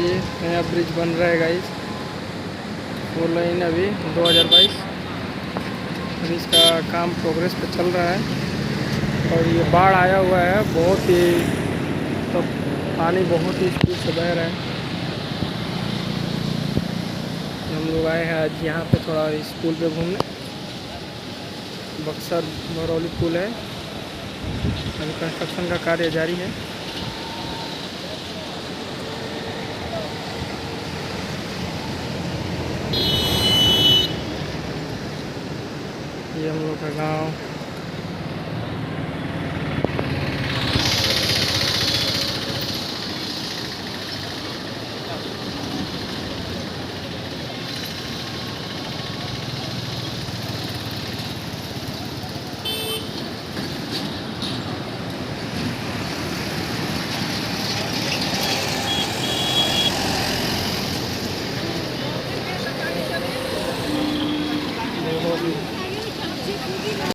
ये नया ब्रिज बन रहा है गाइस, 4 लाइन अभी 2022 अभी इसका काम प्रोग्रेस पे चल रहा है। और ये बाढ़ आया हुआ है, बहुत ही तो पानी बहुत ही स्पीड से बह रहा है। हम लोग आए हैं आज यहाँ पे थोड़ा इस पुल पे घूमने। बक्सर बरौली पुल है, अभी कंस्ट्रक्शन का कार्य जारी है। ये हम लोग का गांव